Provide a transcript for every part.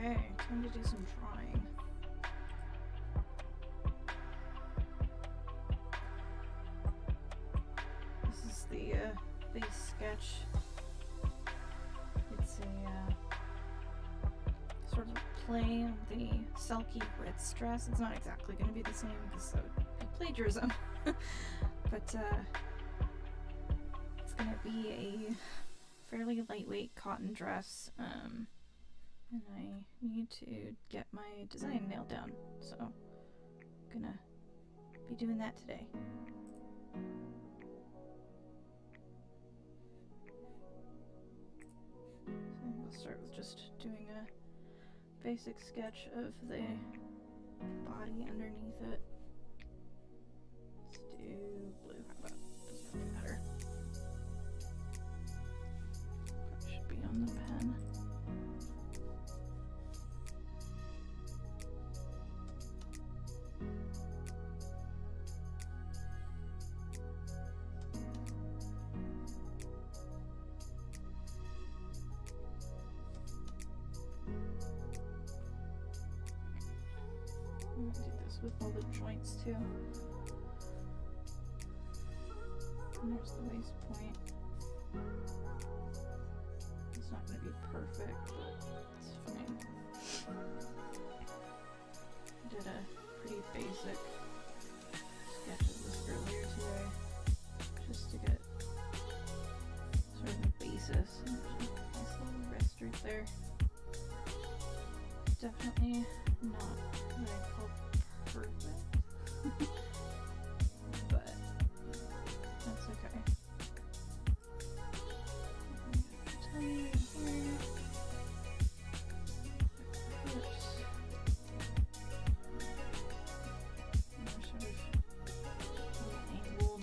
Okay, time to do some drawing. This is the base sketch. It's a sort of play on the Selkie grid stress. It's not exactly going to be the same because that would be plagiarism, but it's going to be a fairly lightweight cotton dress, and I need to get my design nailed down, so I'm gonna be doing that today. So we'll start with just doing a basic sketch of the body underneath it. Let's do blue, how about? Doesn't really matter. Probably should be on the pen. I'm gonna do this with all the joints too. And there's the waist point. It's not going to be perfect, but it's fine. I did a pretty basic sketch of this earlier today, just to get sort of a basis. And there's a nice little wrist right there. Definitely not what I call perfect, but that's okay. Tiny here. Oops. And they're sort of angled.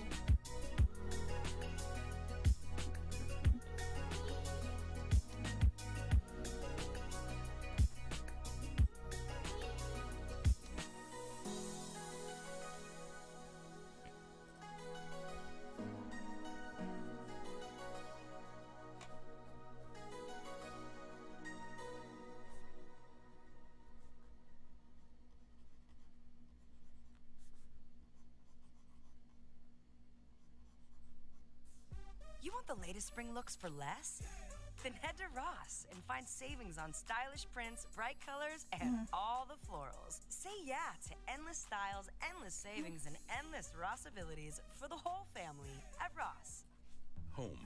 You want the latest spring looks for less? Then head to Ross and find savings on stylish prints, bright colors, and all the florals. Say yeah to endless styles, endless savings, and endless Ross abilities for the whole family at Ross. Home.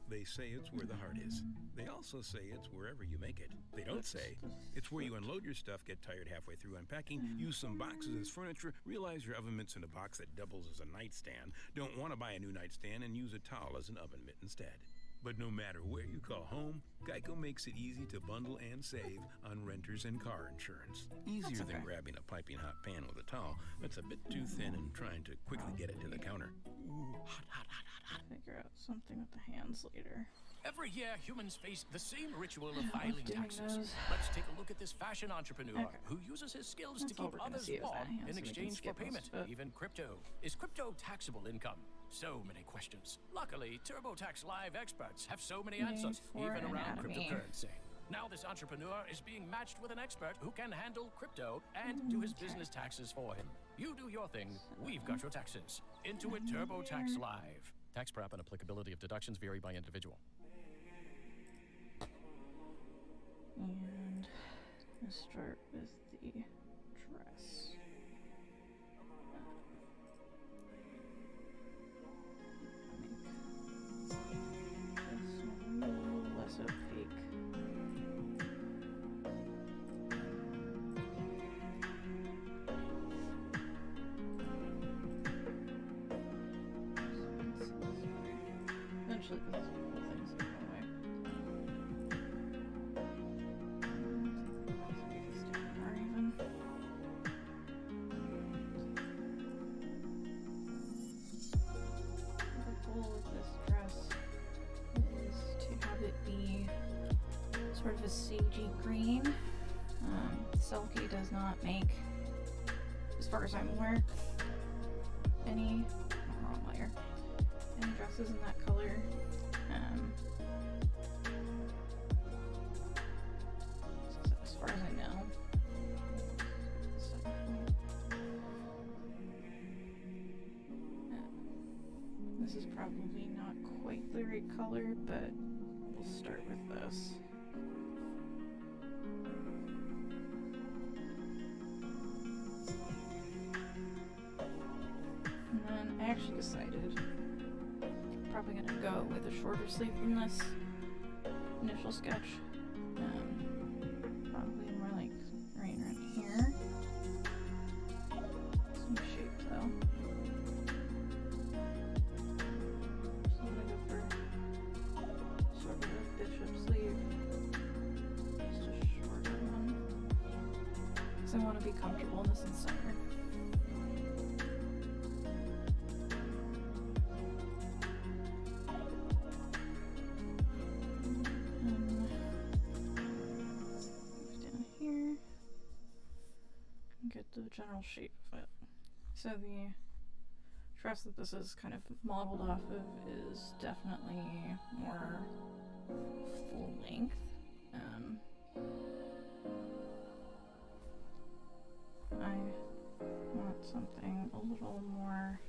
They say it's where the heart is. They also say it's wherever you make it. They don't say it's where you unload your stuff, get tired halfway through unpacking, use some boxes as furniture, realize your oven mitt's in a box that doubles as a nightstand, don't want to buy a new nightstand, and use a towel as an oven mitt instead. But no matter where you call home, Geico makes it easy to bundle and save on renters and car insurance. Easier than grabbing a piping hot pan with a towel that's a bit too thin and trying to quickly get it to the counter. Ooh, hot, hot, hot, hot, hot. Figure out something with the hands later. Every year, humans face the same ritual of filing taxes. Let's take a look at this fashion entrepreneur who uses his skills to keep others warm in exchange for payment, even crypto. Is crypto taxable income? So many questions. Luckily, TurboTax Live experts have so many answers, even around cryptocurrency. Now this entrepreneur is being matched with an expert who can handle crypto and do his business taxes for him. You do your thing, we've got your taxes. Intuit TurboTax Live. Tax prep and applicability of deductions vary by individual. And let's start with the dress. Make this one a little less opaque. Eventually, this whole thing's gonna go away. The goal with this dress is to have it be sort of a sagey green. Selkie does not make, as far as I'm aware, any wrong layer. Any dresses in that color. So as far as I know. This is probably not quite the right color, but we'll start with this. And then I actually decided I'm probably gonna go with a shorter sleeve than this initial sketch. Probably more like right around here. Some shape though. So I'm gonna go for sort of a bishop sleeve. Just a shorter one. Because I want to be comfortable in this in summer. Get the general shape of it. So the dress that this is kind of modeled off of is definitely more full length. I want something a little more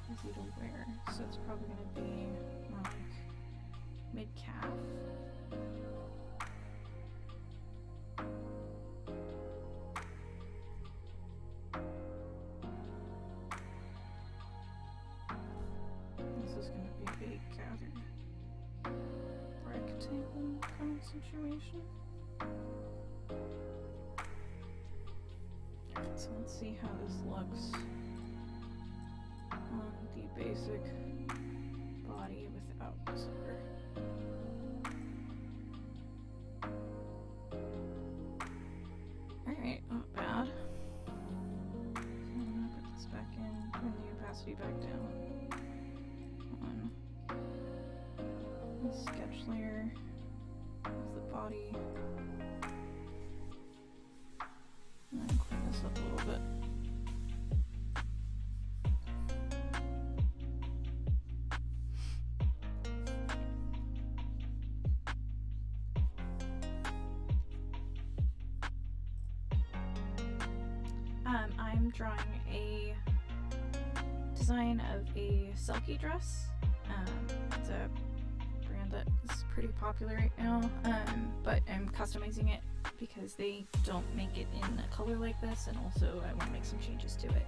easy to wear, so it's probably going to be more like mid-calf. Kind of situation. Alright, so let's see how this looks on the basic body without the zipper. Alright, not bad. So I'm gonna put this back in, turn the opacity back down on the sketch layer. The body, and then clean this up a little bit. I'm drawing a design of a Selkie dress. It's a brand that is pretty popular right now, but I'm customizing it because they don't make it in a color like this, and also I want to make some changes to it.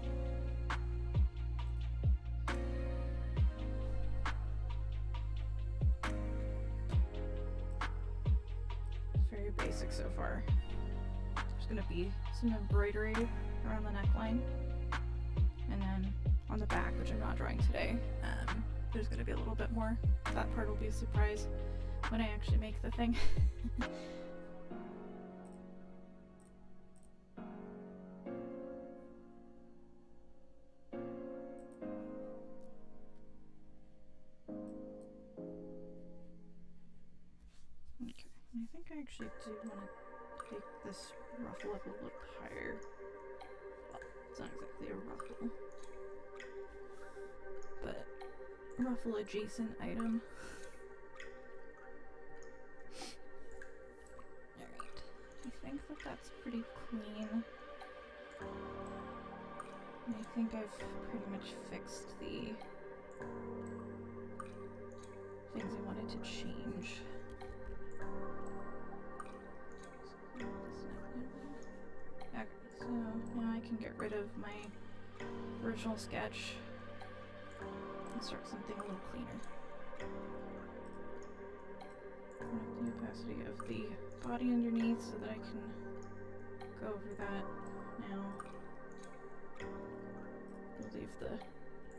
It's very basic so far. There's going to be some embroidery around the neckline, and then on the back, which I'm not drawing today, there's going to be a little bit more. That part will be a surprise when I actually make the thing. Okay, and I think I actually do want to take this ruffle up a little higher. Well, it's not exactly a ruffle, but ruffle adjacent item. Alright, I think that that's pretty clean. And I think I've pretty much fixed the things I wanted to change. Okay, so now I can get rid of my original sketch and start something a little cleaner. Turn up the opacity of the body underneath so that I can go over that now. We'll leave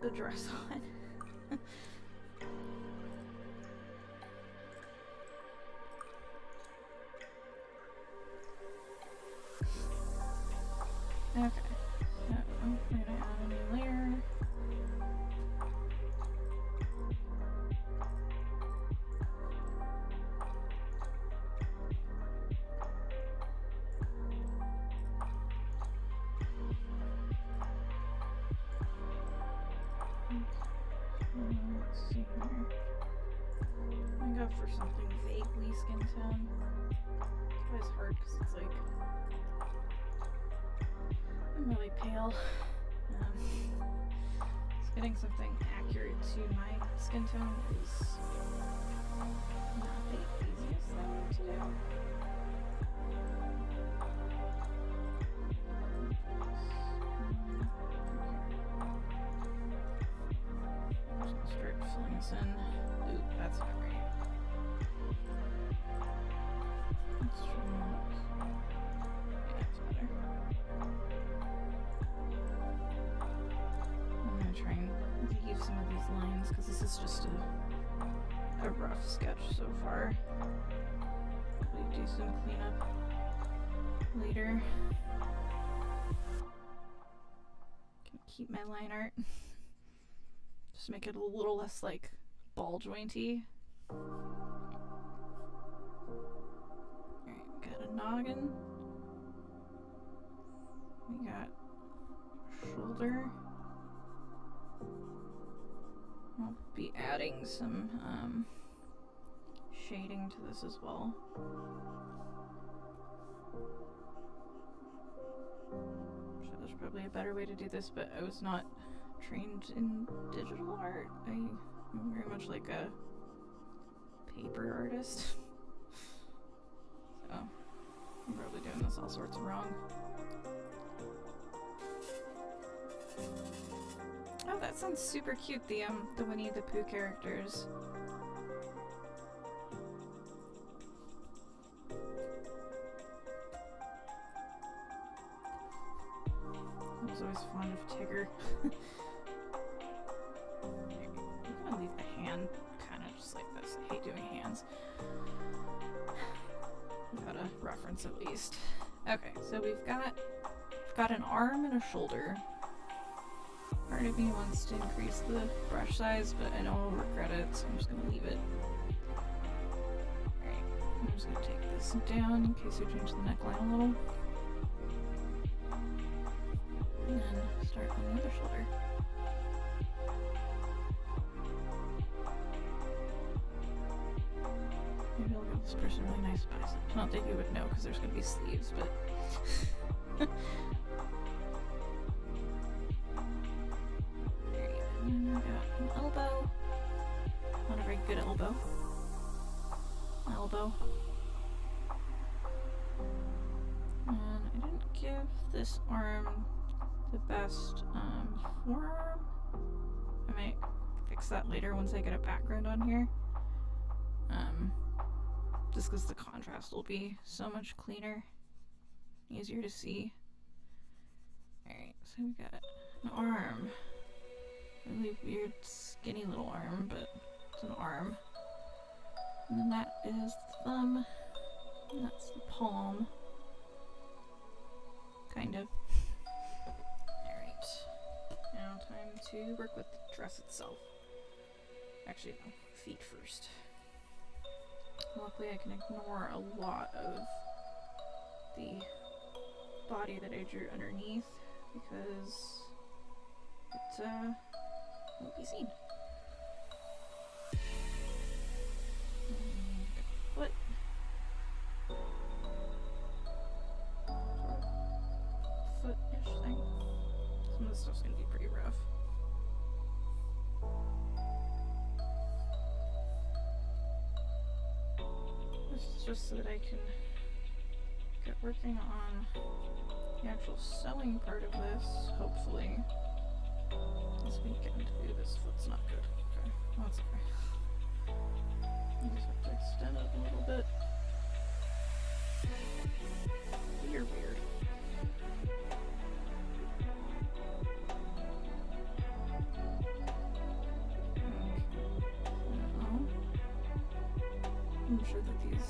the dress on. Okay, so I'm gonna add a new layer. Let's see here. I'm gonna go for something vaguely skin tone. It's always hard because it's like I'm really pale. getting something accurate to my skin tone is not the easiest thing to do. I'm just gonna start filling this in. Ooh, that's not right. Let's try that. Yeah, that's better. I'm gonna try and leave some of these lines because this is just a rough sketch so far. Probably do some cleanup later. Gonna keep my line art. Just make it a little less like ball jointy. Alright, got a noggin. We got shoulder. I'll be adding some shading to this as well. I'm sure there's probably a better way to do this, but I was not trained in digital art. I'm very much like a paper artist. So I'm probably doing this all sorts of wrong. Oh, that sounds super cute, the Winnie the Pooh characters. I was always fond of Tigger. I'm gonna leave the hand kind of just like this. I hate doing hands. Got a reference at least. Okay, so we've got an arm and a shoulder. Part of me wants to increase the brush size, but I know I'll regret it, so I'm just gonna leave it. Alright, I'm just gonna take this down in case we change the neckline a little. And then start on the other shoulder. Maybe I'll give this person really nice biceps. Not that you would know because there's gonna be sleeves, but and then I got an elbow. Not a very good elbow. Elbow. And I didn't give this arm the best forearm. I might fix that later once I get a background on here. Just because the contrast will be so much cleaner, easier to see. Alright, so we got an arm. Really weird, skinny little arm, but it's an arm. And then that is the thumb. And that's the palm. Kind of. Alright. Now time to work with the dress itself. Actually, no, feet first. Luckily I can ignore a lot of the body that I drew underneath because it won't be seen. Foot. Foot-ish thing. Some of this stuff's gonna be pretty rough. This is just so that I can get working on the actual sewing part of this, hopefully. This weekend. Ooh, this foot's not good. Okay, well, that's okay. I just have to extend it a little bit. You're weird. I'm sure that these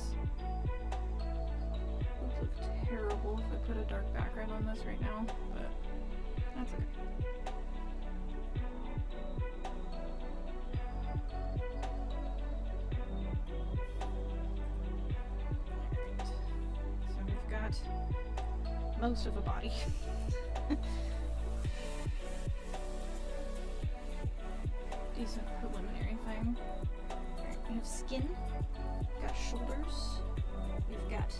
would look terrible if I put a dark background on this right now, but that's okay. Alright, so we've got most of a body. Decent preliminary thing. Alright, we have skin. We've got shoulders. We've got,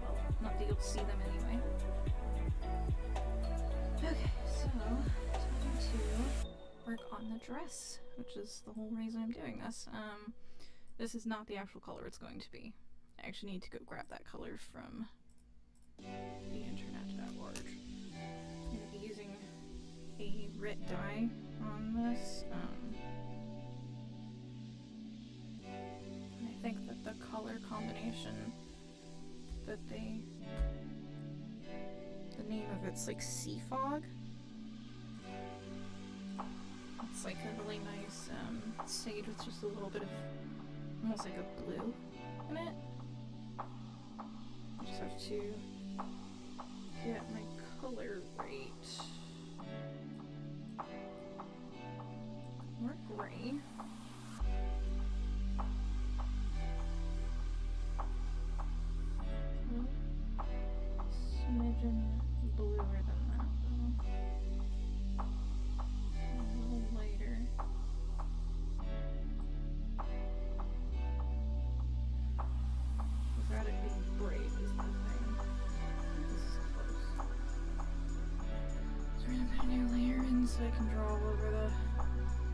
well, not that you'll see them anyway. Okay, so time to on the dress, which is the whole reason I'm doing this. This is not the actual color it's going to be. I actually need to go grab that color from the internet at large. I'm going to be using a red dye on this. And I think that the color combination that the name of it's like Sea Fog. It's like a really nice sage with just a little bit of almost like a blue in it. I just have to get my color right. More gray. Smidgen bluer than that though. A little lighter. Without it being bright is the thing. This is close. So we're gonna put a new layer in so I can draw all over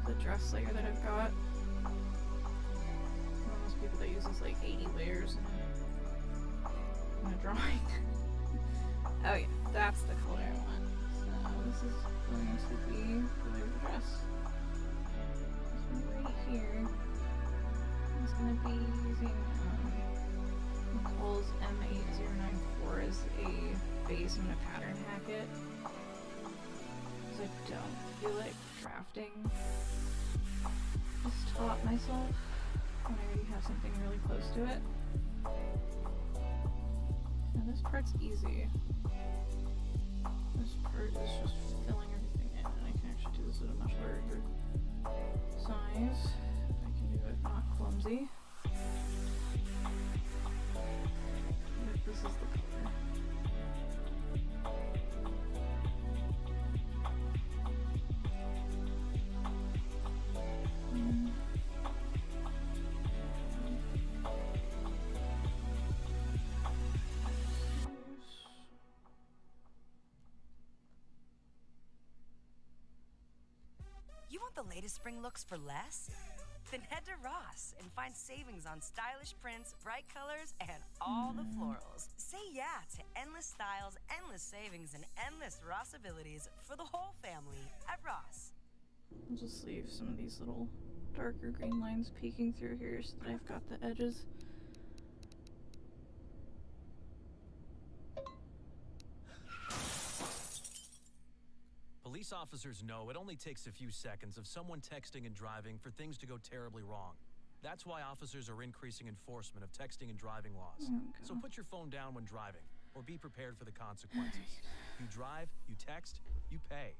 the dress layer that I've got. I'm one of those people that uses like 80 layers in a drawing. Oh yeah, that's the color I want. So this is going to be for the dress. This one right here is going to be using Nicole's M8094 as a base. I'm going to pattern hack it because I don't feel like drafting this top myself when I already have something really close to it. Now this part's easy. This part is just filling everything in, and I can actually do this at a much larger size. If I can do it not clumsy. But this is the color. You want the latest spring looks for less? Then head to Ross and find savings on stylish prints, bright colors, and all the florals. Say yeah to endless styles, endless savings, and endless Ross abilities for the whole family at Ross. I'll just leave some of these little darker green lines peeking through here so that I've got the edges. Police officers know it only takes a few seconds of someone texting and driving for things to go terribly wrong. That's why officers are increasing enforcement of texting and driving laws. So put your phone down when driving, or be prepared for the consequences. You drive, you text, you pay.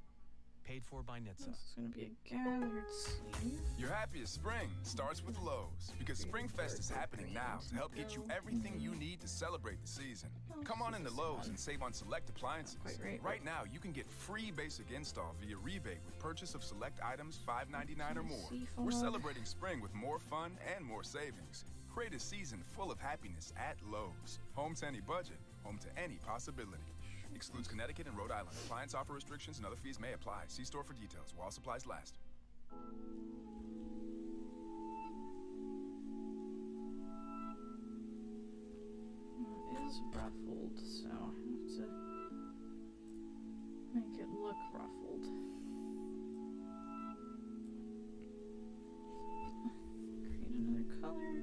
Paid for by NHTSA. This is going to be a gathered sleeve. Your happiest spring starts with Lowe's, because Spring Fest is happening now to help get you everything you need to celebrate the season. Come on into Lowe's and save on select appliances. Right now, you can get free basic install via rebate with purchase of select items $5.99 or more. We're celebrating spring with more fun and more savings. Create a season full of happiness at Lowe's. Home to any budget, home to any possibility. Excludes Connecticut and Rhode Island. Appliance offer restrictions and other fees may apply. See store for details while supplies last. It is ruffled, so I have to make it look ruffled. Create another color.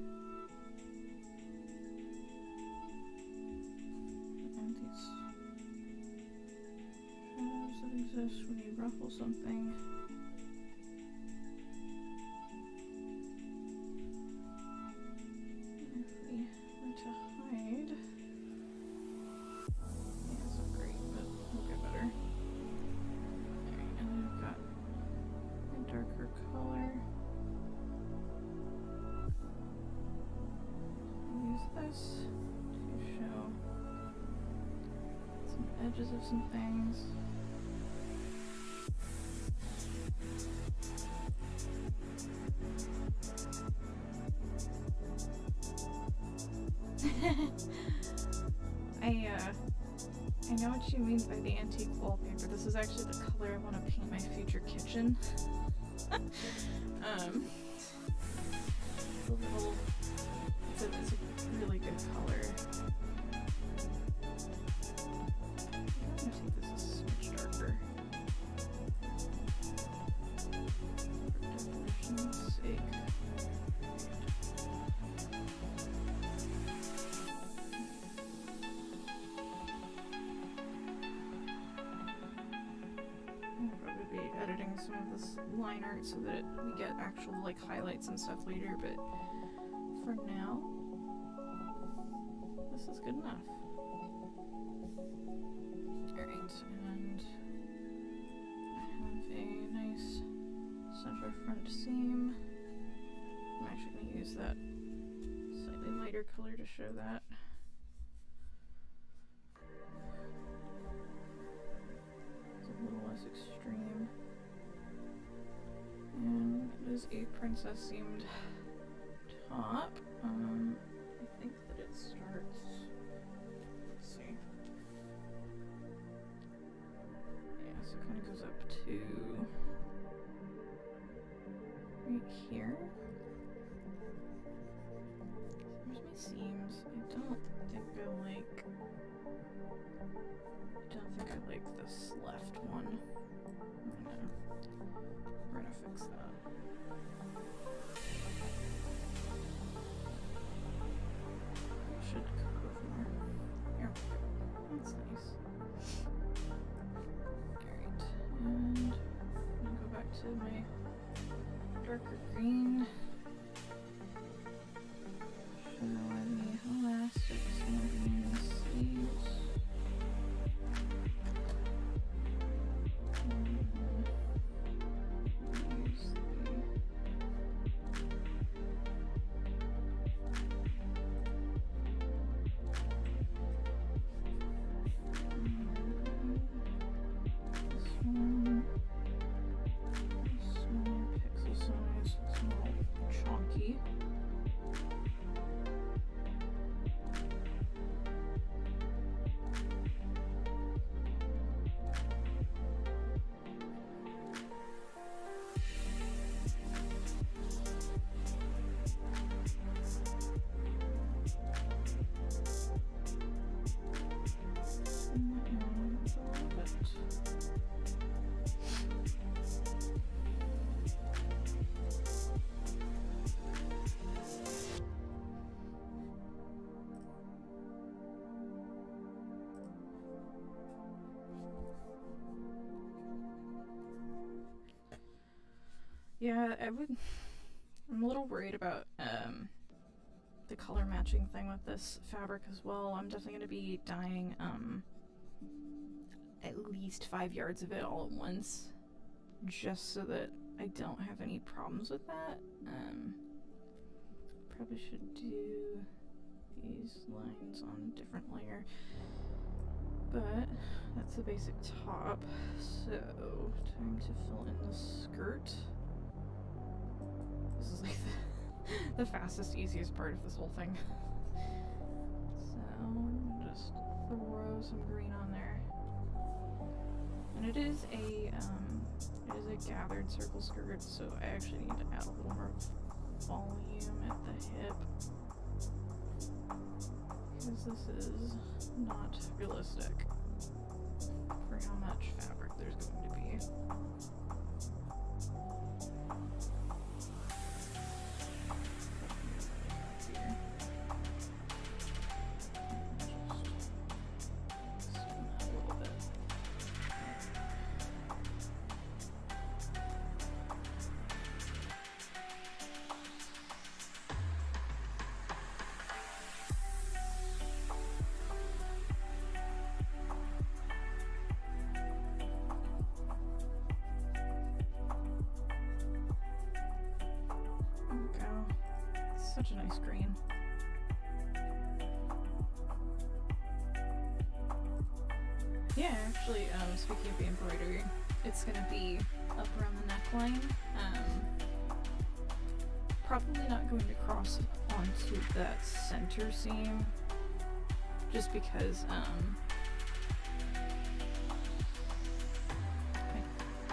And these shadows that exist when you ruffle something. If we were to hide, yeah, it's not great, but we'll get better. Alright, and then I've got a darker color. Use this to show some edges of some things. I know what she means by the antique wallpaper. This is actually the color I want to paint my future kitchen. It's a really good color. I'm gonna take this a smidge darker. For definition's sake. I'll probably be editing some of this line art so that we get actual like highlights and stuff later, but for now, this is good enough. Alright, and I have a nice center front seam. I'm actually going to use that slightly lighter color to show that. It's a little less extreme. And it is a princess seamed top. I think that it starts, let's see. Yeah, so it kind of goes up to right here. Where's my seams? I don't think I like this left one. We're gonna fix that. Should curve more. Here we go. That's nice. Alright, and I'm gonna go back to my darker green. Show the elastics and the sleeves. Use small pixel size, small chunky. Yeah, I'm a little worried about the color matching thing with this fabric as well. I'm definitely going to be dyeing at least 5 yards of it all at once, just so that I don't have any problems with that. Probably should do these lines on a different layer, but that's the basic top. So time to fill in the skirt. This is like the fastest, easiest part of this whole thing. So just throw some green on there, and it is a gathered circle skirt, so I actually need to add a little more volume at the hip, because this is not realistic for how much fabric there's going to be. Such a nice green. Yeah, actually, speaking of the embroidery, it's gonna be up around the neckline. Probably not going to cross onto that center seam, just because I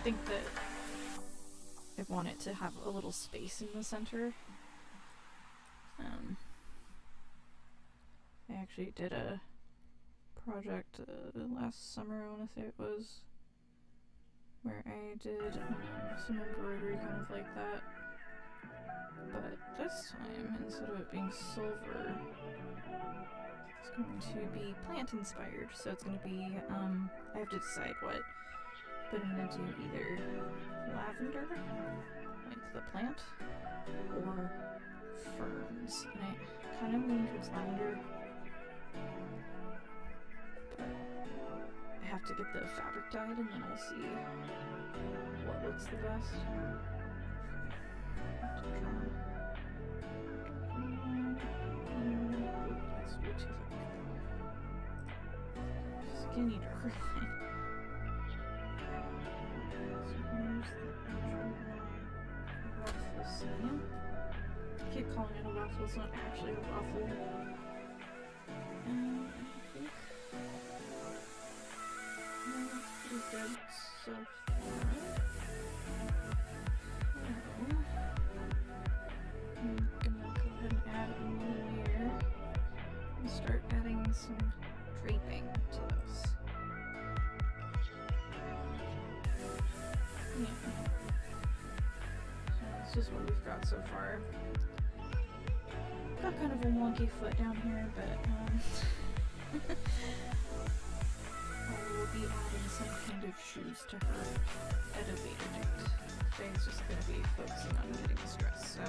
think that I want it to have a little space in the center. I actually did a project last summer, I want to say it was, where I did some embroidery kind of like that. But this time, instead of it being silver, it's going to be plant inspired. So it's going to be, I have to decide what, but I'm going to do either lavender, like the plant, or ferns. And I kind of lean towards lavender, but I have to get the fabric dyed and then I'll see what looks the best. That's way too thick. Skinny darker line. So here's the actual ruffle seam. I keep calling it a ruffle, it's not actually a ruffle. And I think that's pretty good so far. I'm gonna go ahead and add a new layer and start adding some draping to this. Yeah. So this is what we've got so far. Got kind of a wonky foot down here, but I will be adding some kind of shoes to her at a later date. Today's just going to be focusing on getting the dress. So,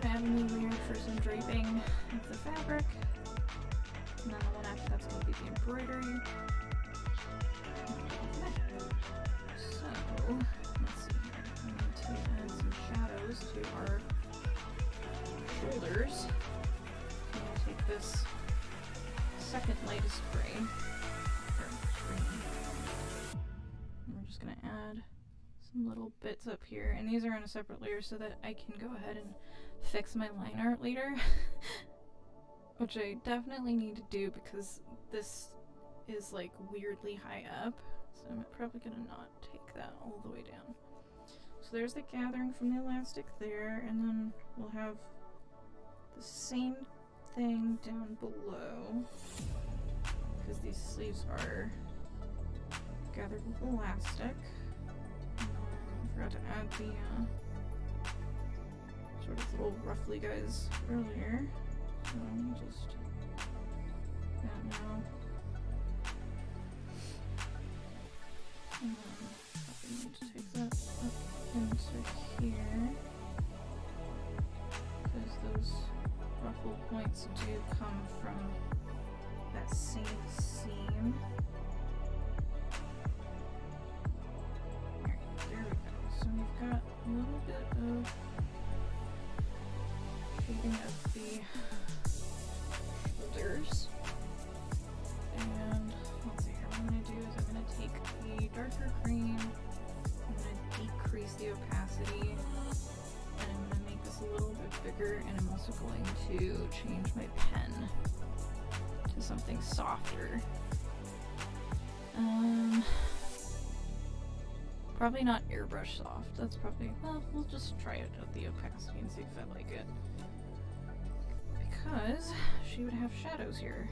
gonna add a new layer for some draping of the fabric. And then the one after that's going to be the embroidery. So, let's see here. I'm going to add some shadows to our shoulders. I'm going to take this second lightest gray, or green, and we're just going to add some little bits up here, and these are on a separate layer so that I can go ahead and fix my line art later, which I definitely need to do because this is like weirdly high up, so I'm probably gonna not take that all the way down. So there's the gathering from the elastic there, and then we'll have the same thing down below because these sleeves are gathered with elastic. I forgot to add the sort of little ruffly guys earlier, so I'll just do that now. And then probably need to take that up into here because those ruffle points do come from that same seam. Alright, there we go. So we've got a little bit of shading of the shoulders. And let's see here, what I'm going to do is I'm going to take the darker green, I'm going to decrease the opacity, and I'm going to make this a little bit bigger, and I'm also going to change my pen to something softer. Probably not airbrush soft. That's probably, well, we'll just try it at the opacity and see if I like it. Because she would have shadows here.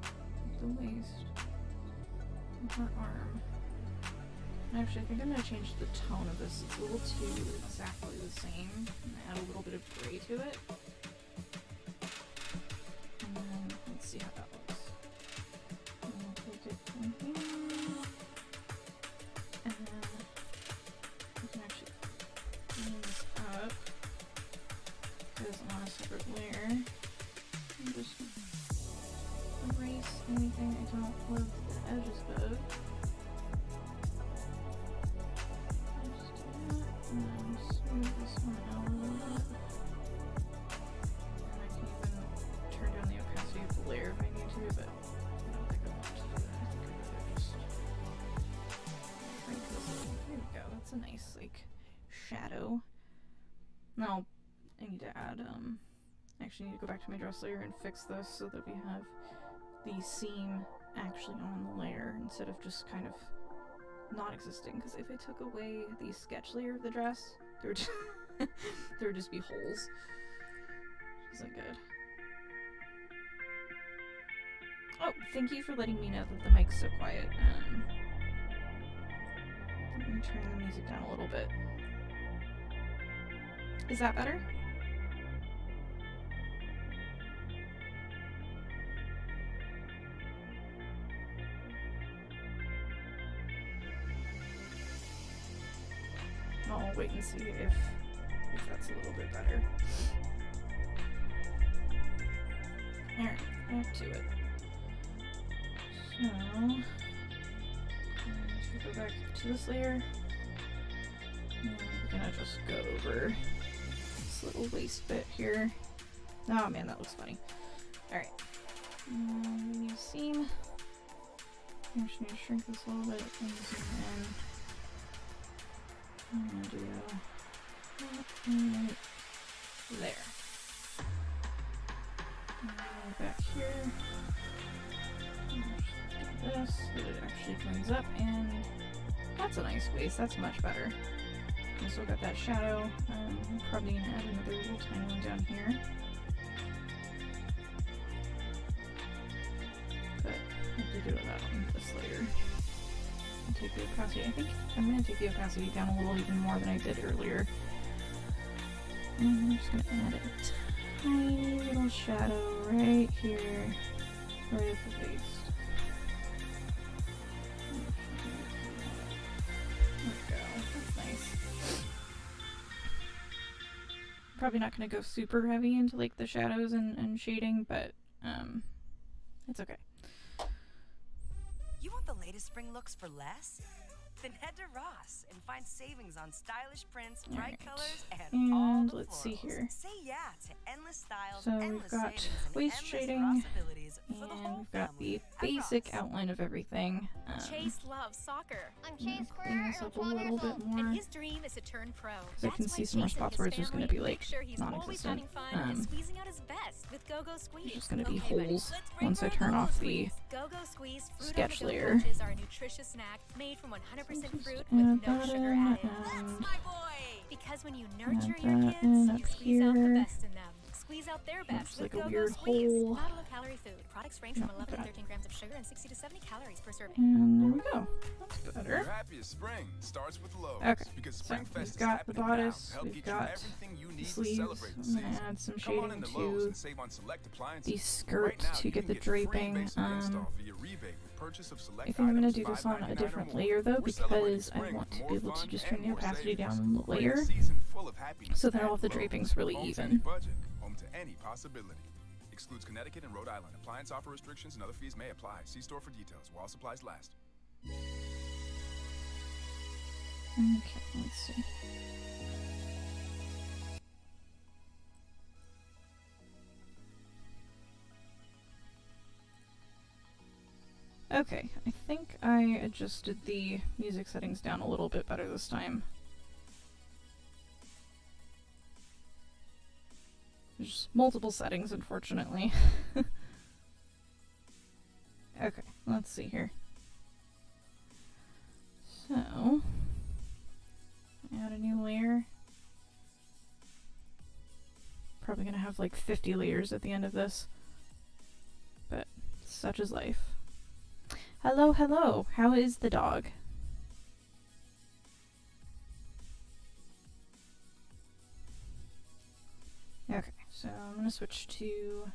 At the waist. And her arm. And actually, I think I'm going to change the tone of this. It's a little too exactly the same. And add a little bit of gray to it. And then, let's see how that looks. And we'll take it from here. And then I can actually clean this up because I'm on a separate layer. And just erase anything I don't love the edges of. Just do that, and then smooth this one out a little bit. And I can even turn down the opacity of the layer if I need to, but I don't think I want to do that. I think I'd rather just break this up. There we go. That's a nice, like, shadow. Now, I need to add, actually need to go back to my dress layer and fix this so that we have the seam actually on the layer instead of just kind of non-existent, because if I took away the sketch layer of the dress, there would just, there would just be holes. Which isn't good. Oh, thank you for letting me know that the mic's so quiet. Let me turn the music down a little bit. Is that better? I'll wait and see if that's a little bit better. Alright, back to it. So, I'm going to go back to this layer. And we're gonna just go over this little waist bit here. Oh man, that looks funny. Alright. New seam. I'm just gonna shrink this a little bit and zoom in. I'm gonna do that right there. And back here. Do this so it actually joins up, and that's a nice waist. That's much better. I still got that shadow. I'm probably gonna add another little tiny one down here. But I have to do that on this layer. Take the opacity. I think I'm going to take the opacity down a little even more than I did earlier. And I'm just going to add a tiny little shadow right here, right at the waist. There we go. That's nice. Probably not going to go super heavy into like the shadows and shading, but it's okay. You want the latest spring looks for less? Then head to Ross and find savings on stylish prints, bright colors, and all the let's florals. see here. Say yeah to endless styles, So endless we've got savings, and waist endless shading, Ross abilities for the and whole we've got family the at basic Ross. outline of everything. Chase loves soccer. I'm Chase Clean this up a little bit more. And his dream is to turn pro. Because I can see some more spots where it's just going to be like non-existent. Squeezing out his best with Go-Go Squeeze. There's just going to be Okay, buddy, holes let's break once I for a turn Go-Go off the Squeeze. Go-Go Squeeze fruit sketch on the go layer. Punches are a nutritious snack made from 100% fruit with add no that sugar in, added. and my boy! Because when you nurture add your that kids, in you up squeeze out the here. best in them. Squeeze out their best Looks with like a Go-Go weird Squeeze. hole. Not a low-calorie food. Products range from Not 11 to that. 13 grams of sugar and 60 to 70 calories per serving. And there we go. That's Your better. happiest spring starts with Lowe's. Okay, Because so Spring Fest we've is got the happening now bodice, to help we've get got you everything you the need to sleeves. celebrate the I'm going season. to add some Come on shading into Lowe's to and save on select appliances. the skirt Right now, to you get can the get free draping. basic install via rebate with purchase of select I think I'm going to items, do this on a $5.99 different or more. layer though, We're celebrating because I spring want with to more be able to fun just and turn the more opacity savings. down the Bring a layer season full of happiness so that at all the Lowe's. draping's really Home to any even. budget, home to any possibility. Excludes Connecticut and Rhode Island. Appliance offer restrictions and other fees may apply. See store for details while supplies last. Okay, let's see. Okay, I think I adjusted the music settings down a little bit better this time. There's multiple settings, unfortunately. Okay, let's see here. So, add a new layer. Probably gonna have like 50 layers at the end of this. But such is life. Hello, hello. How is the dog? Okay, so I'm gonna switch to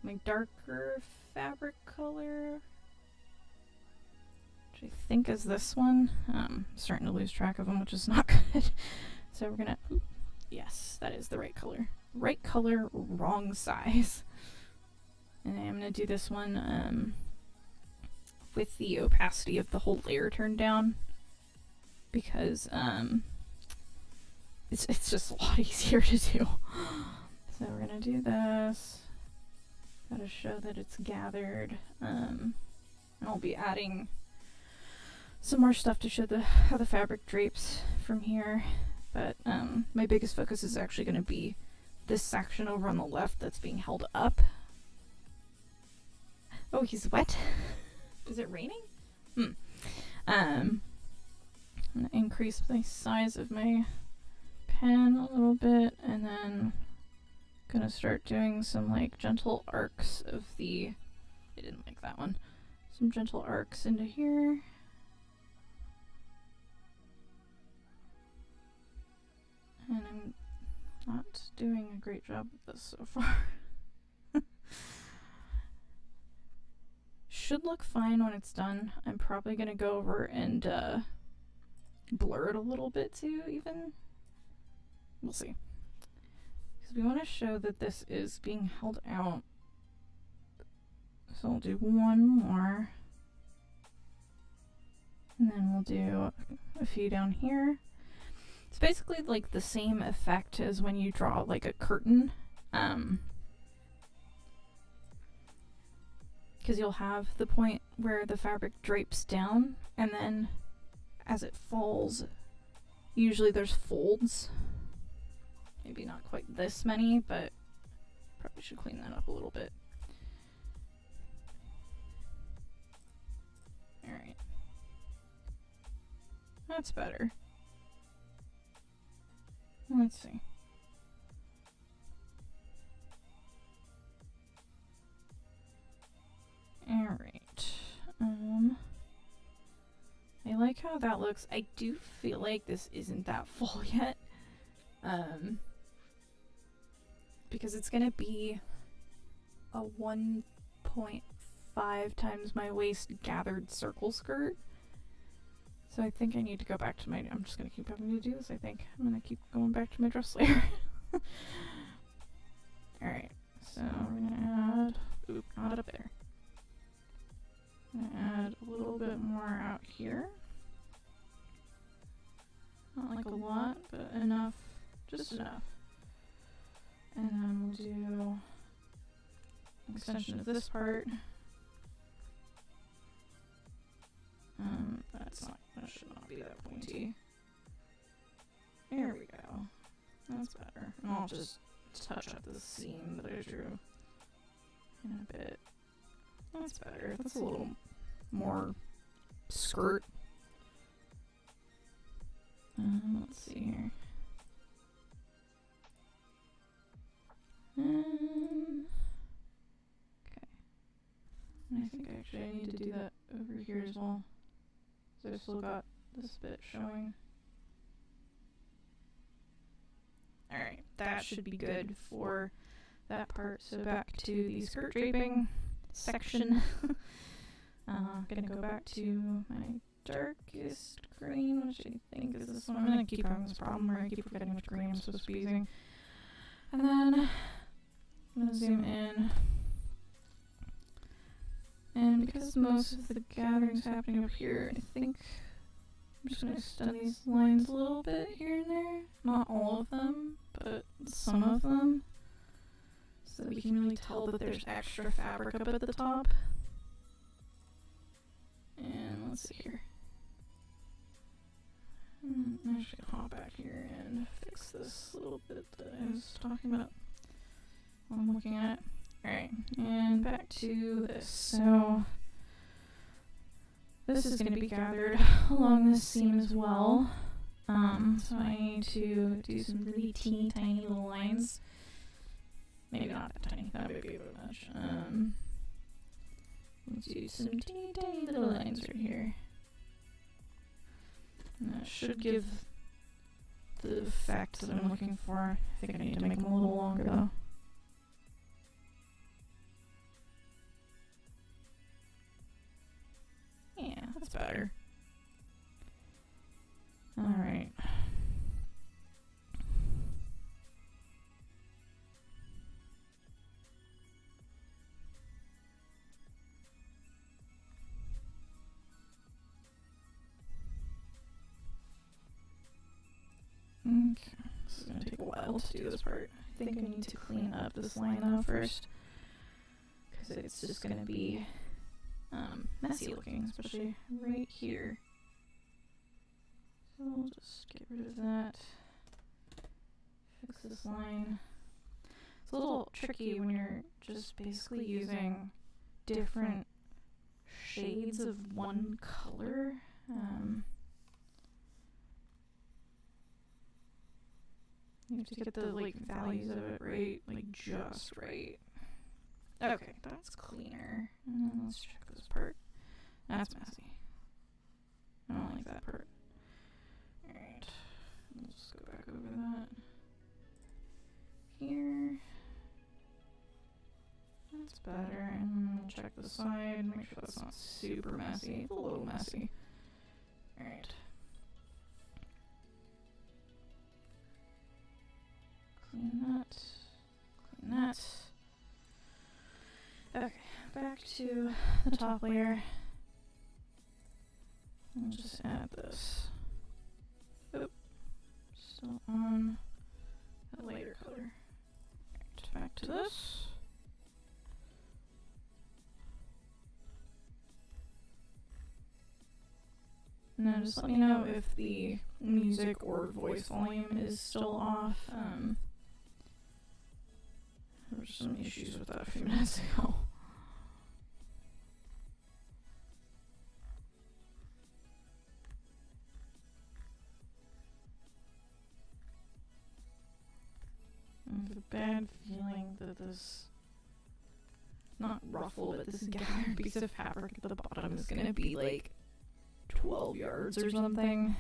my darker fabric color, which I think is this one. I'm starting to lose track of them, which is not good. So we're gonna, yes, that is the right color. Right color, wrong size. And I'm gonna do this one with the opacity of the whole layer turned down, because it's just a lot easier to do. So we're gonna do this. Gotta show that it's gathered. And I'll be adding some more stuff to show how the fabric drapes from here. But my biggest focus is actually gonna be this section over on the left that's being held up. Oh, he's wet. Is it raining? I'm gonna increase the size of my pen a little bit, and then gonna start doing some like gentle arcs of the, I didn't like that one, some gentle arcs into here. And I'm not doing a great job with this so far. Should look fine when it's done. I'm probably gonna go over and blur it a little bit too, even. We'll see. Because we want to show that this is being held out. So we'll do one more. And then we'll do a few down here. It's basically like the same effect as when you draw like a curtain. Because you'll have the point where the fabric drapes down, and then as it falls, usually there's folds. Maybe not quite this many, but probably should clean that up a little bit. Alright. That's better. Let's see. Alright. I like how that looks. I do feel like this isn't that full yet. Because it's gonna be a 1.5 times my waist gathered circle skirt. So I think I need to go back to my, I'm just gonna keep having to do this, I think. I'm gonna keep going back to my dress layer. Alright, so we're gonna add, oop, not up there. I'm gonna add a little bit more out here. Not like a lot, but enough, just enough. And then we'll do an extension of this part. That should not be that pointy. There we go. That's better. And I'll just touch up the seam that I drew in a bit. That's better. That's a little more skirt. Let's see here. Okay. And I think actually I need to do that over here as well. So I've still got this bit showing. Alright, that should be good for that part. So back to the skirt draping section. Gonna go back to my darkest green, which I think is this one. I'm gonna keep having this problem where I keep forgetting which green I'm supposed to be using. And then I'm gonna zoom in. And because most of the gathering's happening up here, I think I'm just going to extend these lines a little bit here and there. Not all of them, but some of them. So that we can really tell that there's extra fabric up at the top. And let's see here. I'm actually going to hop back here and fix this little bit that I was talking about while I'm looking at it. Alright, and back to this. So this is going to be gathered along this seam as well. So I need to do some really teeny tiny little lines. Maybe not that tiny, that might be a bit much. Let's do some teeny tiny little lines right here. And that should give the effect that I'm looking for. I think I need to make them a little longer though. Yeah, that's better. Alright. Okay, this is going to take a while to do this part. I think I need to clean up this line though first, because it's just going to be messy looking, especially right here. So we'll just get rid of that. Fix this line. It's a little tricky when you're just basically using different shades of one color. You have to get the like values of it right, like just right. Okay, that's cleaner. And then let's check this part. That's messy. I don't like that part. Alright. Let's go back over that. Here. That's better. And then we'll check the side, make sure that's not super messy. It's a little messy. Alright. Clean that. Clean that. Okay, back to the top layer. We'll just add this. Oop. Still on a lighter color. Right, back to this. Now just let me know if the music or voice volume is still off. There were some issues with that a few minutes ago. I have a bad feeling that this, not ruffle, but this gathered piece of fabric at the bottom is gonna be like 12 yards or something.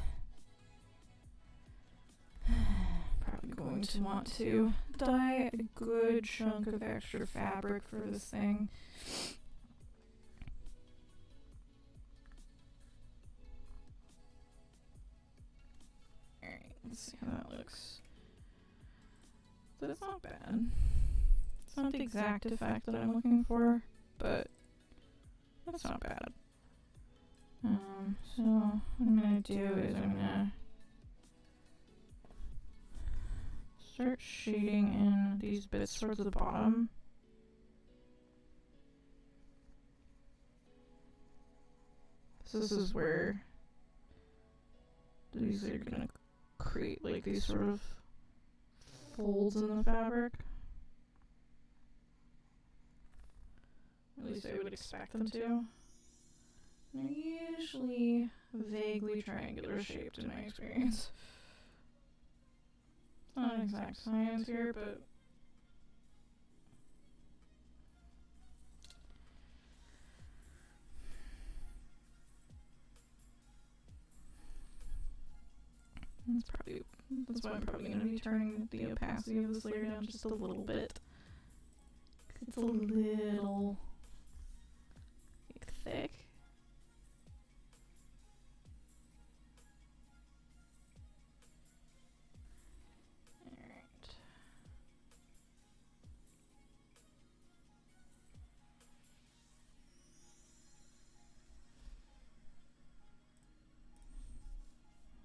Probably going to want to dye a good chunk of extra fabric for this thing. Alright, let's see how that looks. So it's not bad. It's not the exact effect that I'm looking for, but that's not bad. So what I'm gonna do is I'm gonna start shading in these bits towards the bottom. So this is where these are gonna create like these sort of folds in the fabric. At least I would expect them to. They're usually vaguely triangular shaped in my experience. It's not an exact science here, but that's why I'm probably going to be turning the opacity of this layer down just a little bit. It's a little thick.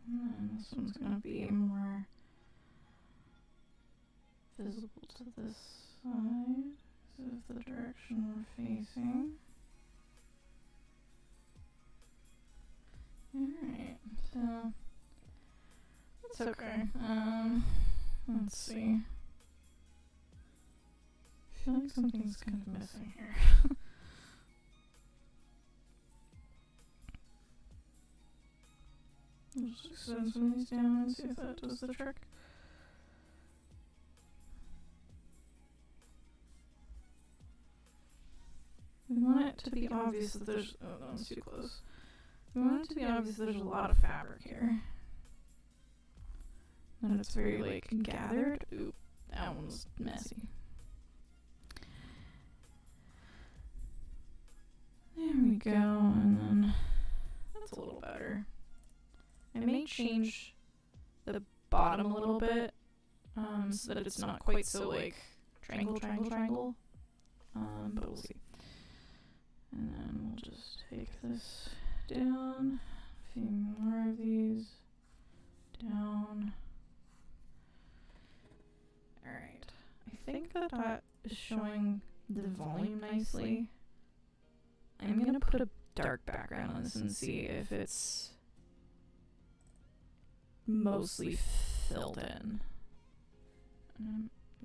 And this one's going to be more visible to this side because of the direction we're facing. Alright, so that's okay. Let's see. I feel like something's kind of missing here. I'll just extend some of these down and see if that does the trick. We want it to be obvious that there's... Oh, that one's too close. We want it to be obvious that there's a lot of fabric here. And it's very, like, gathered. Oop, that one's messy. There we go, and then that's a little better. I may change the bottom a little bit, so that it's not quite so, like, triangle, but we'll see. And then we'll just take this down, a few more of these, down. Alright, I think that is showing the volume nicely. I'm gonna put a dark background on this and see if it's mostly filled in.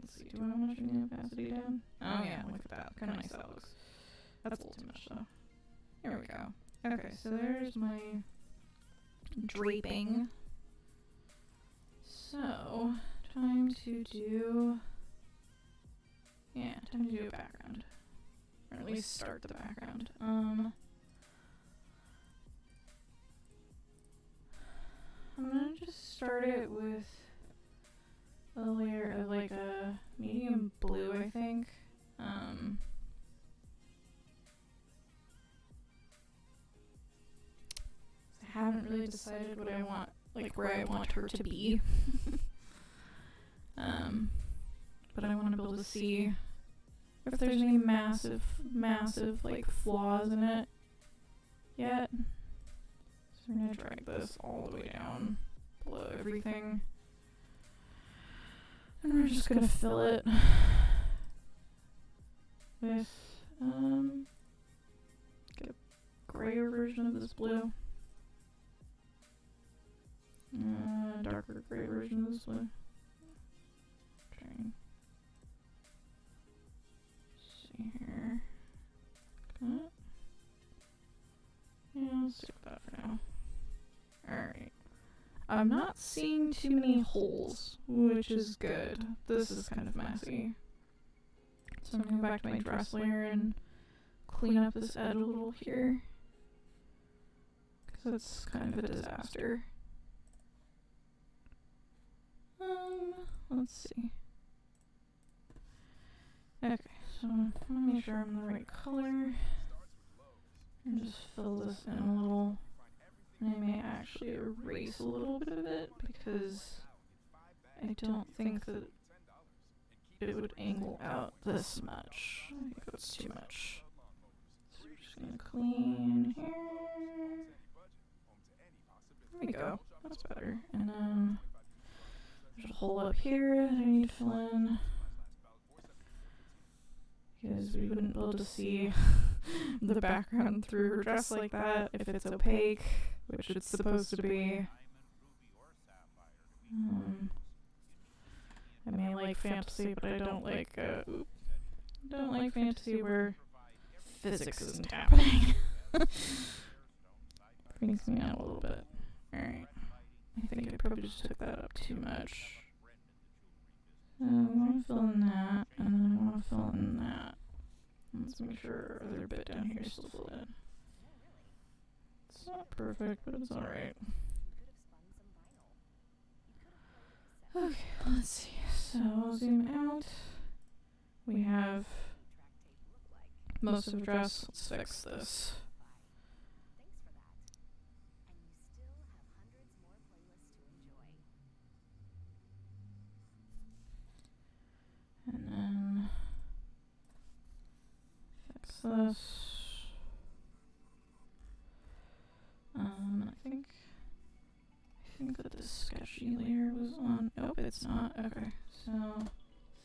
Let's see, do I want to turn the opacity down? Oh yeah, look at that. Kind of nice that looks. That's a little too much though. Here we go. Okay, so there's my draping. So, time to do... Yeah, time to do a background. Or at least start the background. I'm gonna just start it with a layer of like a medium blue, I think. I haven't really decided what I want, like where I want her to be. But I want to be able to see if there's any massive like flaws in it yet. So we're gonna drag this all the way down below everything. And we're just gonna fill it with get a grayer version of this blue. Darker gray version of this blue. Trying. See here. Cut. Yeah, I'll stick with that for now. Alright. I'm not seeing too many holes, which is good. This is kind of messy. So I'm gonna go back to my dress layer and clean up this edge a little here. Because it's kind of a disaster. Let's see. Okay, so I'm gonna make sure I'm the right color. And just fill this in a little. And I may actually erase a little bit of it because I don't think that it would angle out this much. I think that's too much. So we're just gonna clean here. There we go. That's better. And then there's a hole up here that I need to fill in. Because we wouldn't be able to see the background through her dress like that if it's opaque, which it's supposed to be. I may like fantasy, but I don't like fantasy where physics isn't happening. Freaks me out a little bit. Alright. I think I probably just took that up too much. I want to fill in that, and then I want to fill in that. Let's make sure our other bit down here is still filled in. It's not perfect, but it's alright. Okay, let's see. So I'll zoom out. We have most of the dress. Let's fix this. And then fix this. I think that this sketchy layer was on. Nope, it's not. Okay, so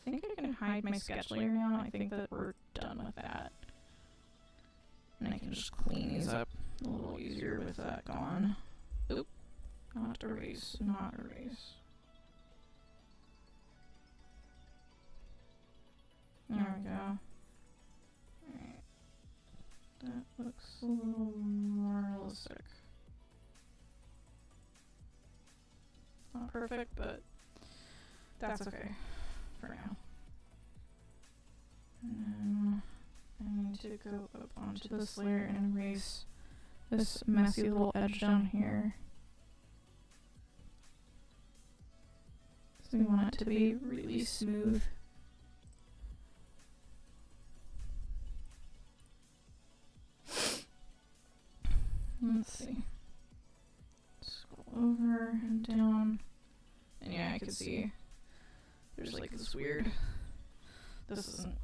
I think I can hide my sketch layer now. I think that we're done with that. And I can just clean these up a little easier with that gone. Oop. Not erase. Not erase. There we go. Alright. That looks a little more realistic. Not perfect, but that's okay for now. And then I need to go up onto this layer and erase this messy little edge down here. So we want it to be really smooth. Let's see. Scroll over and down. And yeah, I can see there's like this weird. This isn't.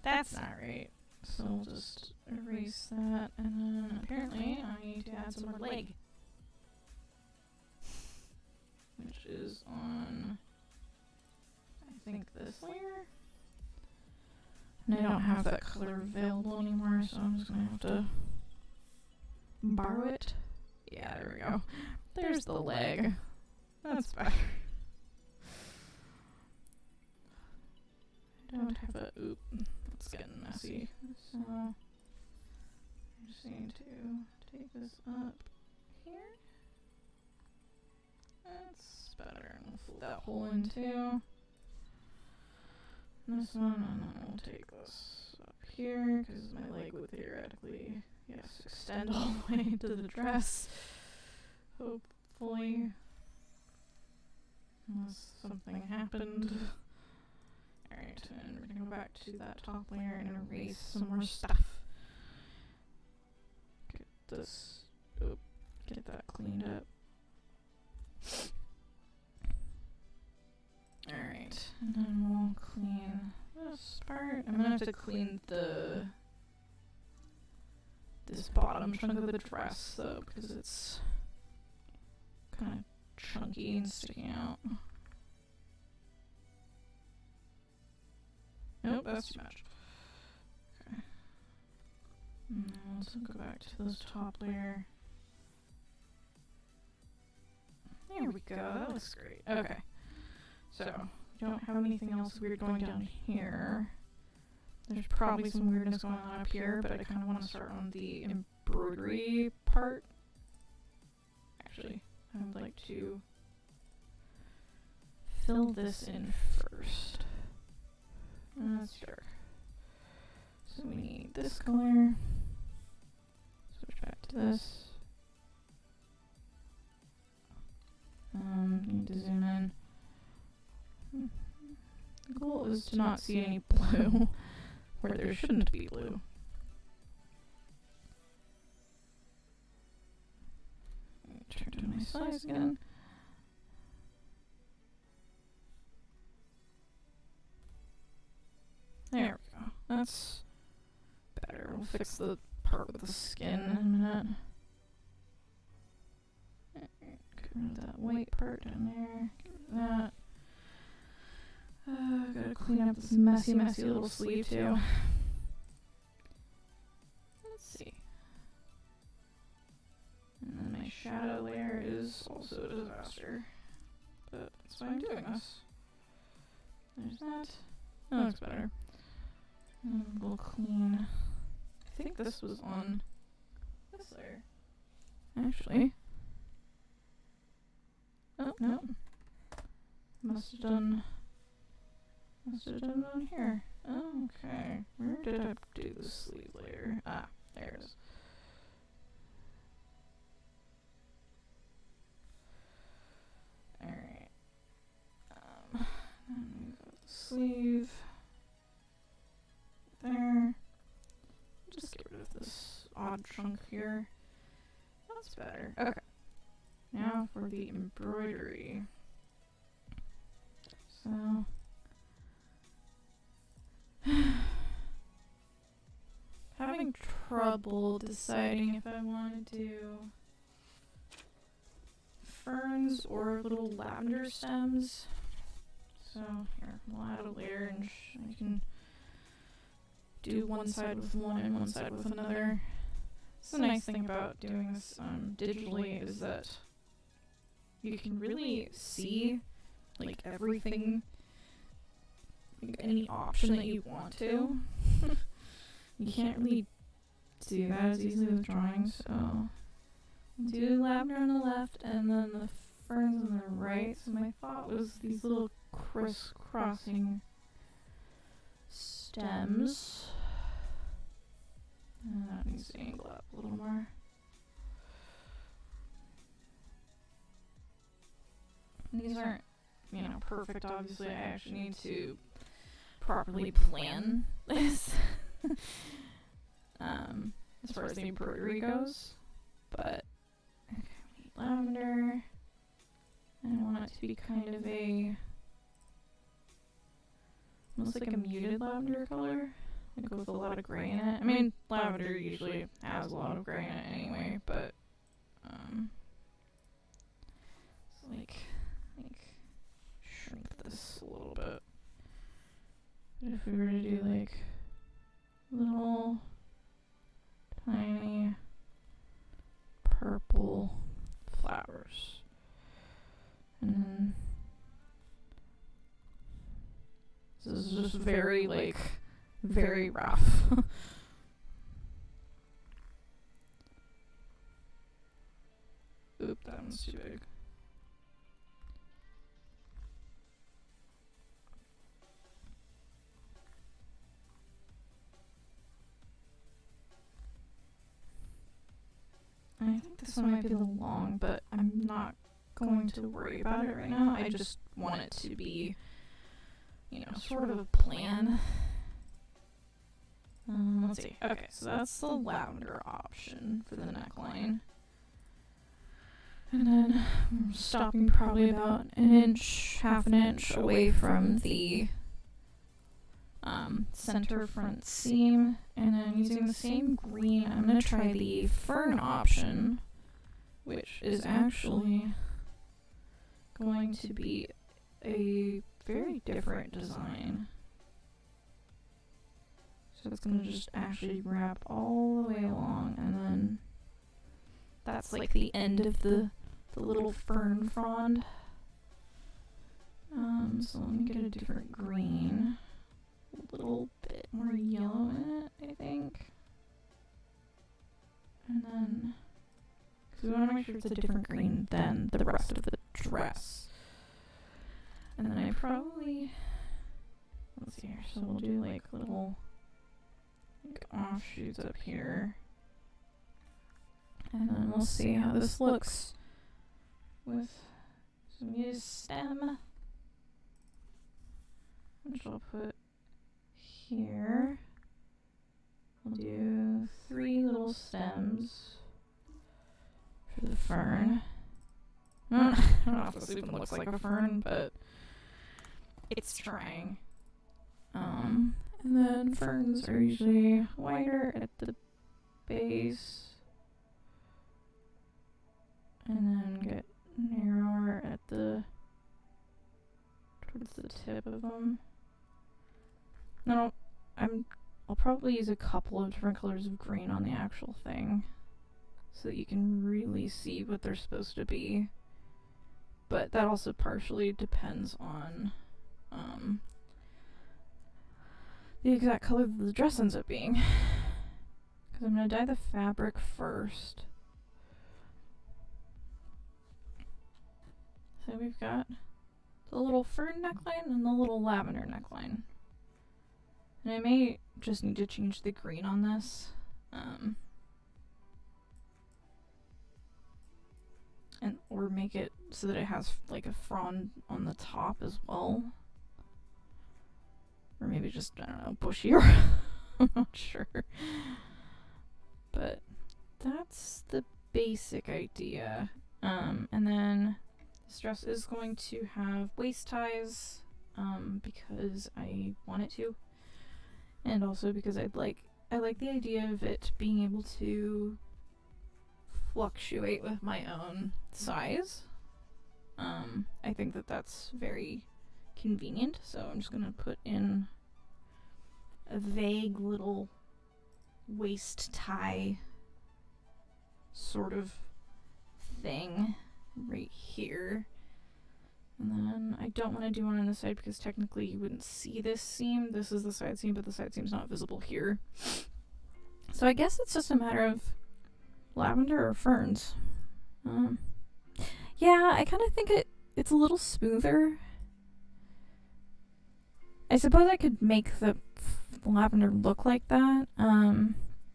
That's not right. So we'll just erase that. And then apparently I need to add some more leg. Which is on, I think, this layer. And I don't have that color available anymore, so I'm just gonna have to borrow it. Yeah, there we go. There's the leg. That's better. I don't have a... Oop. It's getting messy. So, I just need to take this up here. That's better. And we'll fill that hole in too. This one, and then we'll take this up here, because my leg would theoretically, yes, extend all the way to the dress. Hopefully. Unless something happened. Alright, and we're gonna go back to that top layer and erase some more stuff. Get this, get that cleaned up. Alright, and then we'll clean this part. I'm gonna have to clean this bottom chunk of the dress though, because it's kind of chunky and sticking out. Nope, that's too much. Okay. And then let's go back to this top layer. There we go, that looks great. Okay. So, we don't have anything else weird going down here. There's probably some weirdness going on up here, but I kind of want to start on the embroidery part. Actually, I would like to fill this in first. That's dark. So we need this color. Switch back to this. Need to zoom in. The goal is to not see any blue where there shouldn't be blue. Turn to my size again. There we go. That's better. We'll fix the part with the skin in a minute. Get rid of that white part down there. Get rid of that. Gotta clean up this messy little sleeve too. Let's see. And then my shadow layer is also a disaster. But that's why I'm doing this. There's that. That looks better. And we'll clean. I think this was on this layer. Actually. Oh, no. Must have done it on here. Oh, okay. Where did I do the sleeve layer? Ah, there it is. Alright. And we've got the sleeve. There. Just get rid of this odd chunk here. That's better. Okay. Now for the embroidery. So having trouble deciding if I want to do ferns or little lavender stems. So here, we'll add a layer and I can do one side with one and one side with another. So the nice thing about doing this digitally is that you can really see like everything, like any option that you want to. You can't really do that as easily with drawings, so do lavender on the left and then the ferns on the right. So my thought was these little crisscrossing stems. And that needs to angle up a little more. These aren't, perfect, obviously. I actually need to properly plan this as far as the embroidery goes. But, okay, we need lavender. And I want it to be kind of almost like a muted lavender color. Like with a lot of gray in it. I mean, lavender usually has a lot of gray in it anyway, but, so like shrink this a little bit. But if we were to do like little tiny purple flowers, and then this is just very rough. Oop, that one's too big. this one might be a little long, but I'm not going to worry about it right now. I just want it to be, you know, sort of a plan. Let's see. Okay, so that's the lavender option for the neckline. And then I'm stopping probably about an inch, half an inch away from the center front seam. And then using the same green, I'm going to try the fern option, which is actually going to be a very different design. So it's going to just actually wrap all the way along, and then that's like the end of the little fern frond. So let me get a different green. A little bit more yellow in it, I think. And then, because we want to make sure it's a different green than the rest of the dress. And then I probably, let's see here, so we'll do like little offshoots up here. And then we'll see how this looks with some used stem, which I'll put here. We'll do 3 little stems for the fern. I don't know if this even looks like a fern, but it's trying. And then ferns are usually wider at the base, and then get narrower at towards the tip of them. No, I'll probably use a couple of different colors of green on the actual thing, so that you can really see what they're supposed to be. But that also partially depends on the exact color that the dress ends up being. Because I'm going to dye the fabric first. So we've got the little fern neckline and the little lavender neckline. And I may just need to change the green on this. Or make it so that it has like a frond on the top as well. Or maybe just, I don't know, bushier. I'm not sure. But that's the basic idea. And then this dress is going to have waist ties, because I want it to. And also because I like the idea of it being able to fluctuate with my own size. I think that that's very convenient, so I'm just gonna put in a vague little waist tie sort of thing right here. And then I don't want to do one on the side because technically you wouldn't see this seam. This is the side seam, but the side seam's not visible here. So I guess it's just a matter of lavender or ferns. Yeah, I kind of think it's a little smoother. I suppose I could make the lavender look like that,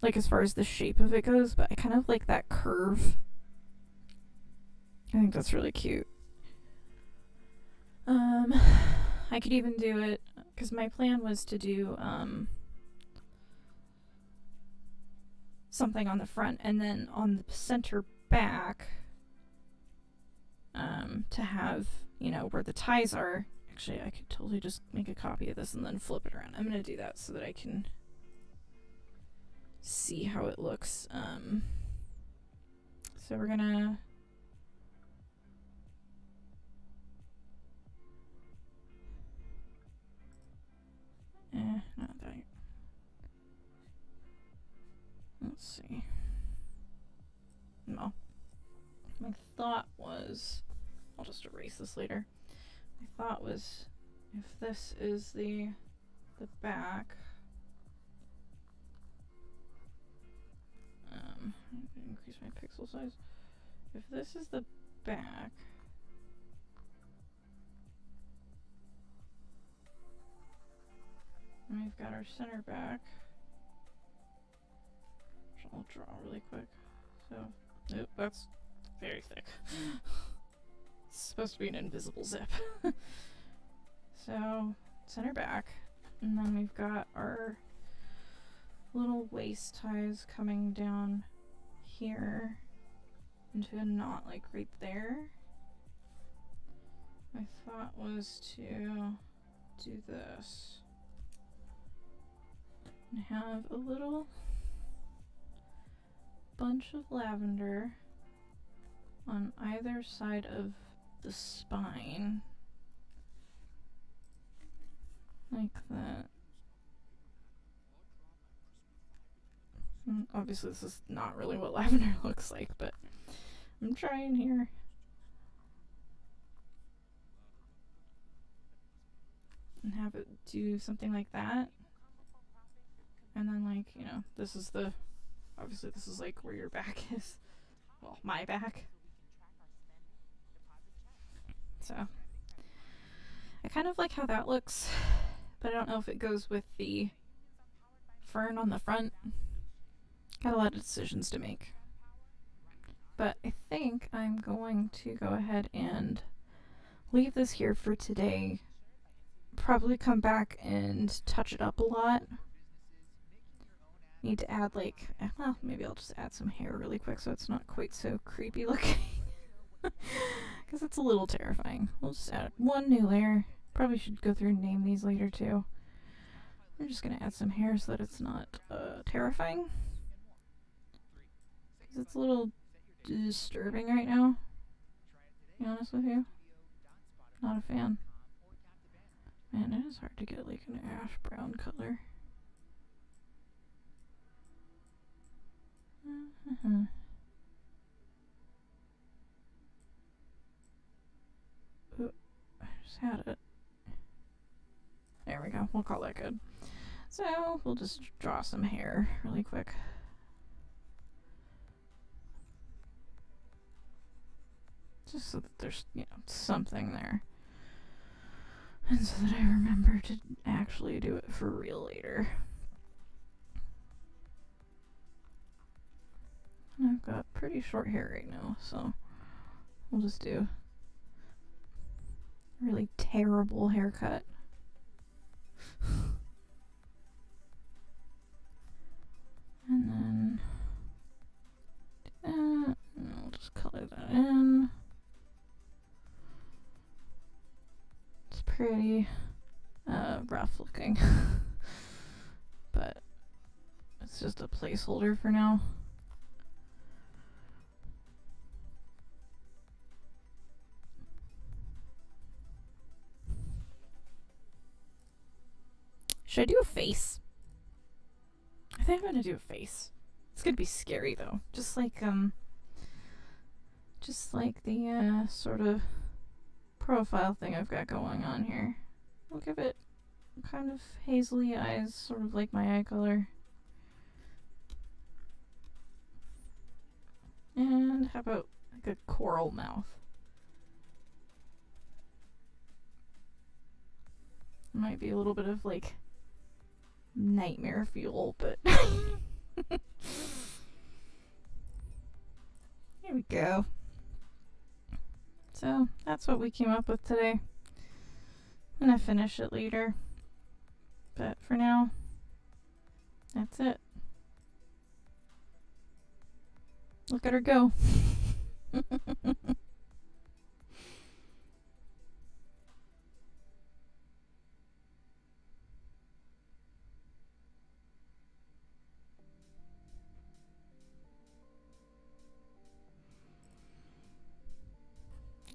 like as far as the shape of it goes, but I kind of like that curve. I think that's really cute. I could even do it, because my plan was to do something on the front, and then on the center back, to have, you know, where the ties are. Actually, I could totally just make a copy of this and then flip it around. I'm gonna do that so that I can see how it looks. So we're gonna not that. Let's see. No. My thought was, I'll just erase this later. My thought was, if this is the back, increase my pixel size. If this is the back, and we've got our center back, which I'll draw really quick. So Oop, that's very thick. It's supposed to be an invisible zip. So, center back. And then we've got our little waist ties coming down here into a knot, like right there. My thought was to do this and have a little bunch of lavender on either side of the spine, like that. Obviously this is not really what lavender looks like, but I'm trying here. And have it do something like that. And then, like, you know, this is the, obviously this is like where your back is. Well, my back. So, I kind of like how that looks, but I don't know if it goes with the fern on the front. Got a lot of decisions to make. But I think I'm going to go ahead and leave this here for today. Probably come back and touch it up a lot. Need to add, like, well, maybe I'll just add some hair really quick so it's not quite so creepy looking. Because it's a little terrifying. We'll just add one new layer. Probably should go through and name these later too. I'm just going to add some hair so that it's not terrifying. Because it's a little disturbing right now, to be honest with you. Not a fan. Man, it is hard to get like an ash brown color. Ooh, I just had it. There we go. We'll call that good. So we'll just draw some hair really quick. Just so that there's, you know, something there. And so that I remember to actually do it for real later. And I've got pretty short hair right now, so we'll just do a really terrible haircut. And then do that, and I'll just color that in. It's pretty rough looking, but it's just a placeholder for now. Should I do a face? I think I'm gonna do a face. It's gonna be scary though. Just like the sort of profile thing I've got going on here. I'll give it kind of hazily eyes, sort of like my eye color. And how about like a coral mouth? Might be a little bit of like nightmare fuel, but here we go. So that's what we came up with today. I'm gonna finish it later, but for now, that's it. Look at her go.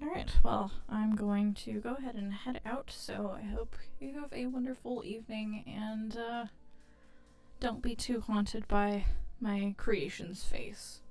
Alright, well, I'm going to go ahead and head out, so I hope you have a wonderful evening, and don't be too haunted by my creation's face.